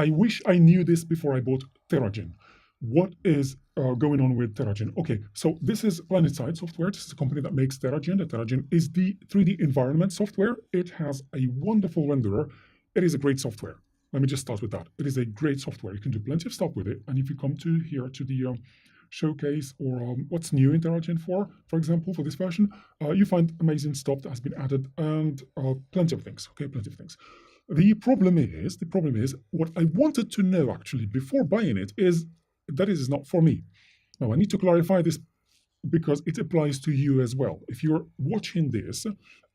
I wish I knew this before I bought Terragen. What is going on with Terragen? Okay, so this is PlanetSide software. This is a company that makes Terragen. The Terragen is the 3D environment software. It has a wonderful renderer. It is a great software. Let me just start with that. It is a great software. You can do plenty of stuff with it. And if you come to here to the showcase or what's new in Terragen for example, for this version, you find amazing stuff that has been added and plenty of things. Okay, plenty of things. The problem is, what I wanted to know actually before buying it is that it is not for me. Now, I need to clarify this because it applies to you as well. If you're watching this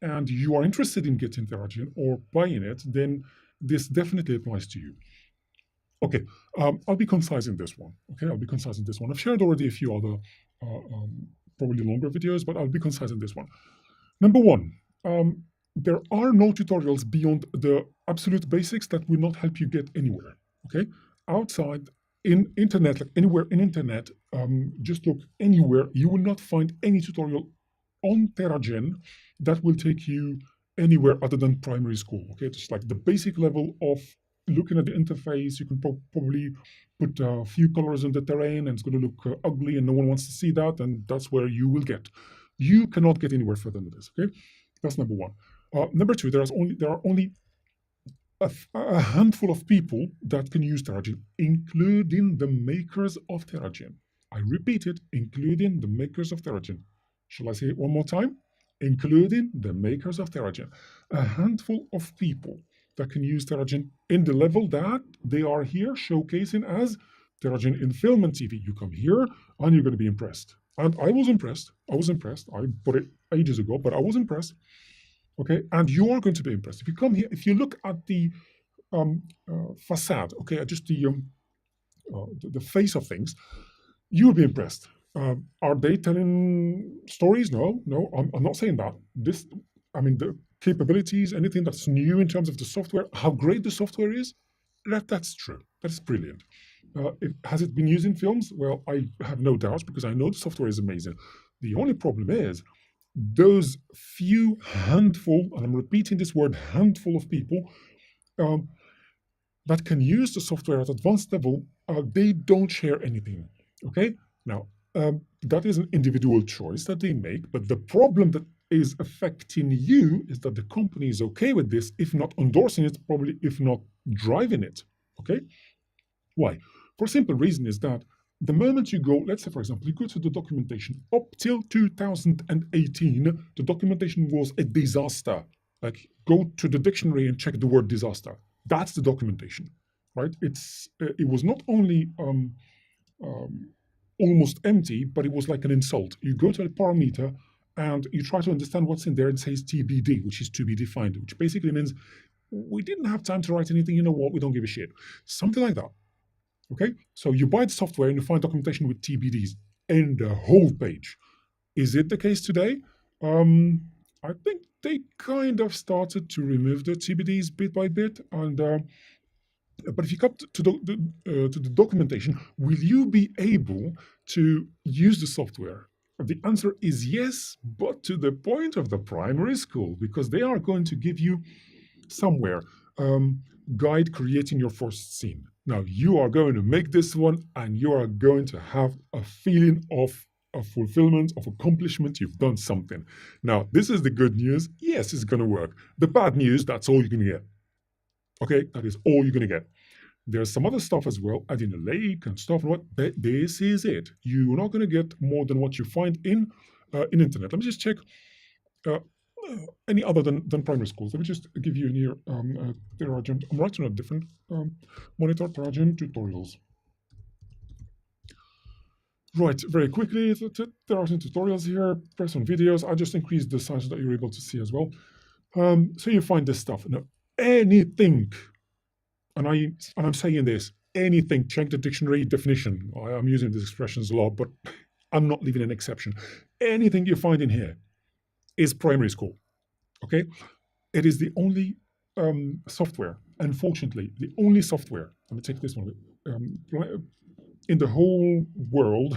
and you are interested in getting Terragen or buying it, then this definitely applies to you. Okay, I'll be concise in this one. Okay, I'll be concise in this one. I've shared already a few other probably longer videos, but I'll be concise in this one. Number one, there are no tutorials beyond the absolute basics that will not help you get anywhere. Okay, outside in internet, like anywhere in internet, just look anywhere. You will not find any tutorial on Terragen that will take you anywhere other than primary school. Okay, just like the basic level of looking at the interface. You can probably put a few colors in the terrain and it's going to look ugly and no one wants to see that, and that's where you will get. You cannot get anywhere further than this. Okay, that's number one. Number two, there are only a handful of people that can use Terragen, including the makers of Terragen. I repeat it, including the makers of Terragen. Shall I say it one more time? Including the makers of Terragen. A handful of people that can use Terragen in the level that they are here showcasing as Terragen in film and TV. You come here and you're going to be impressed. And I was impressed. I bought it ages ago, but I was impressed. Okay, and you are going to be impressed. If you come here, if you look at the facade, okay, just the face of things, you will be impressed. Are they telling stories? No, I'm not saying that. The capabilities, anything that's new in terms of the software, how great the software is, that's true. That's brilliant. Has it been used in films? Well, I have no doubts because I know the software is amazing. The only problem is those few handful, and I'm repeating this word, handful of people that can use the software at advanced level, they don't share anything. Okay? Now, that is an individual choice that they make, but the problem that is affecting you is that the company is okay with this, if not endorsing it, probably if not driving it. Okay? Why? For a simple reason is that the moment you go, let's say, for example, you go to the documentation, up till 2018, the documentation was a disaster. Like, go to the dictionary and check the word disaster. That's the documentation, right? It was not only almost empty, but it was like an insult. You go to the parameter and you try to understand what's in there, and it says TBD, which is to be defined, which basically means we didn't have time to write anything, you know what, we don't give a shit. Something like that. Okay, so you buy the software and you find documentation with TBDs in the whole page. Is it the case today? I think they kind of started to remove the TBDs bit by bit, and but if you come to the documentation, will you be able to use the software? The answer is yes, but to the point of the primary school, because they are going to give you somewhere guide creating your first scene. Now, you are going to make this one and you are going to have a feeling of fulfillment, of accomplishment. You've done something. Now, this is the good news. Yes, it's going to work. The bad news, that's all you're going to get. Okay, that is all you're going to get. There's some other stuff as well, adding a lake and stuff. This is it. You're not going to get more than what you find in internet. Let me just check any other than primary schools. Let me just give you in here Terragen. I'm writing on a different monitor, Terragen tutorials. Right, very quickly, there are some tutorials here. Press on videos. I just increased the size so that you're able to see as well. So you find this stuff. Now, anything, and I'm saying this, anything, check the dictionary definition. I'm using these expressions a lot, but I'm not leaving an exception. Anything you find in here is primary school. Okay? It is the only software, unfortunately, the only software. Let me take this one. In the whole world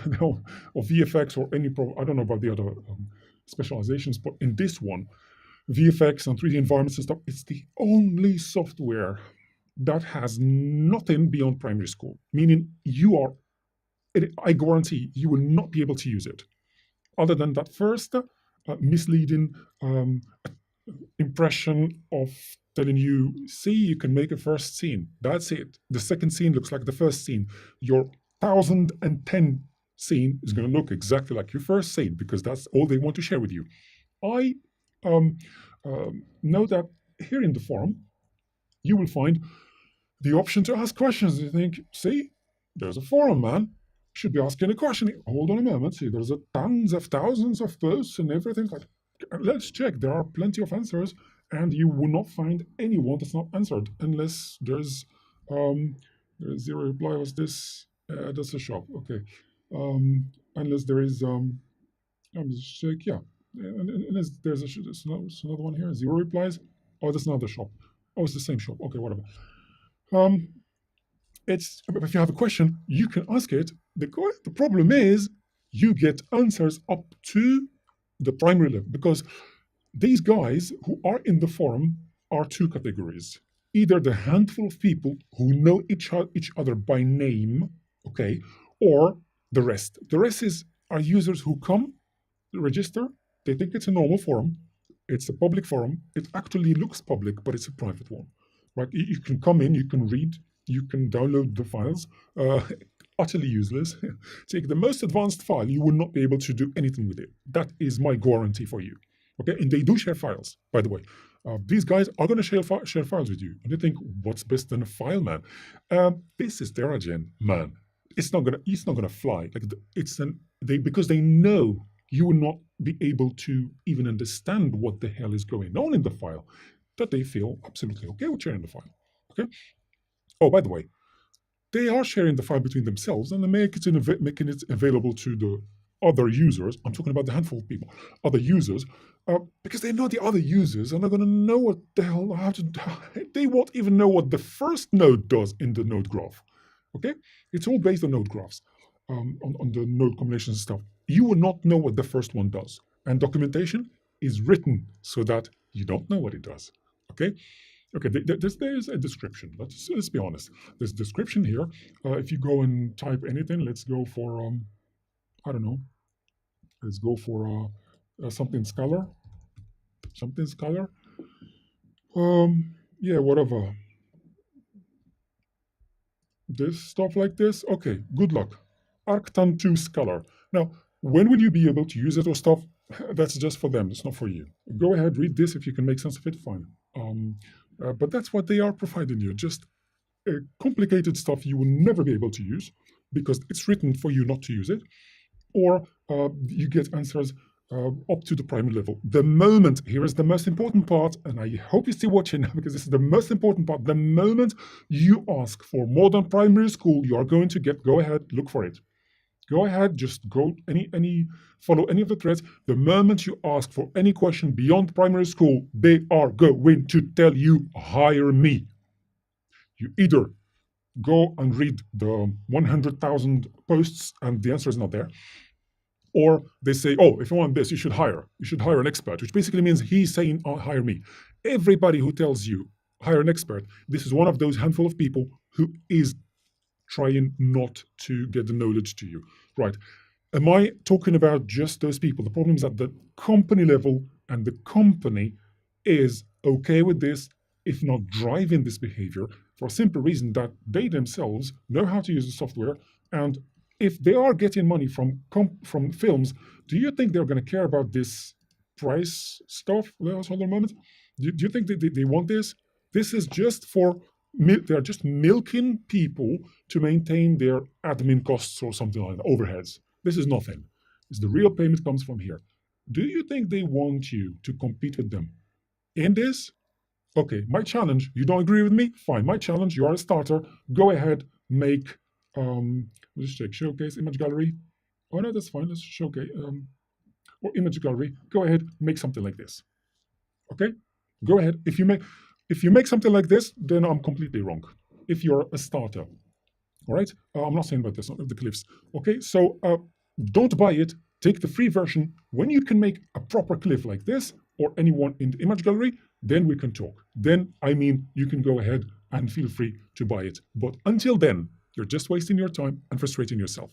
of VFX or any I don't know about the other specializations, but in this one, VFX and 3D environments and stuff, it's the only software that has nothing beyond primary school, meaning I guarantee you will not be able to use it other than that first misleading impression of telling you, see, you can make a first scene. That's it. The second scene looks like the first scene. Your 1010 scene is going to look exactly like your first scene because that's all they want to share with you. I um, know that here in the forum, you will find the option to ask questions. You think, see, there's a forum, man. Should be asking a question. Hold on a moment. See, there's tons of thousands of posts and everything. Like, let's check. There are plenty of answers, and you will not find anyone that's not answered unless there's zero reply. Was this? That's a shop. Okay. Unless there is I'm just check. Yeah. Unless there's another one here. Zero replies. Oh, that's another shop. Oh, it's the same shop. Okay, whatever. Um, it's if you have a question, you can ask it. The problem is you get answers up to the primary level because these guys who are in the forum are two categories. Either the handful of people who know each other by name, okay, or the rest. The rest are users who come, register, they think it's a normal forum, it's a public forum, it actually looks public, but it's a private one. Right? You can come in, you can read, you can download the files. Utterly useless. Take the most advanced file, you will not be able to do anything with it. That is my guarantee for you. Okay, and they do share files, by the way. These guys are going to share files with you. And you think, what's best than a file, man? This is Terragen, man. It's not gonna fly. Because they know you will not be able to even understand what the hell is going on in the file. That they feel absolutely okay with sharing the file. Okay. Oh, by the way, they are sharing the file between themselves and they're making it available to the other users. I'm talking about the handful of people, other users, because they know the other users and they're going to know what the hell how to do. They won't even know what the first node does in the node graph. Okay, it's all based on node graphs, on the node combinations and stuff. You will not know what the first one does, and documentation is written so that you don't know what it does. Okay. Okay, there's a description. Let's be honest. There's a description here. If you go and type anything, let's go for I don't know. Let's go for something scholar. Something scholar. Yeah, whatever. This stuff like this. Okay, good luck. Arctan 2 scholar. Now, when will you be able to use it or stuff? That's just for them. It's not for you. Go ahead, read this. If you can make sense of it, fine. But that's what they are providing you. Just complicated stuff you will never be able to use because it's written for you not to use it. Or you get answers up to the primary level. The moment, here is the most important part, and I hope you're still watching now because this is the most important part. The moment you ask for more than primary school, you are going to go ahead, look for it. Go ahead, just go follow any of the threads. The moment you ask for any question beyond primary school, they are going to tell you, hire me. You either go and read the 100,000 posts and the answer is not there, or they say, oh, if you want this, you should hire an expert, which basically means he's saying, oh, hire me. Everybody who tells you, hire an expert, this is one of those handful of people who is trying not to get the knowledge to you, right? Am I talking about just those people? The problem is at the company level, and the company is okay with this, if not driving this behavior, for a simple reason that they themselves know how to use the software. And if they are getting money from films, do you think they're going to care about this price stuff? Let's hold on a moment. Do you think they want this? This is just for they're just milking people to maintain their admin costs or something like that, overheads. This is nothing. The real payment comes from here. Do you think they want you to compete with them in this? Okay, my challenge, you don't agree with me? Fine, my challenge, you are a starter. Go ahead, make, let's check, showcase, image gallery. Oh no, that's fine, let's showcase, or image gallery. Go ahead, make something like this. Okay, go ahead. If you make something like this, then I'm completely wrong. If you're a starter, all right? I'm not saying about this, the cliffs. Okay, so don't buy it. Take the free version. When you can make a proper cliff like this, or anyone in the image gallery, then we can talk. Then, I mean, you can go ahead and feel free to buy it. But until then, you're just wasting your time and frustrating yourself.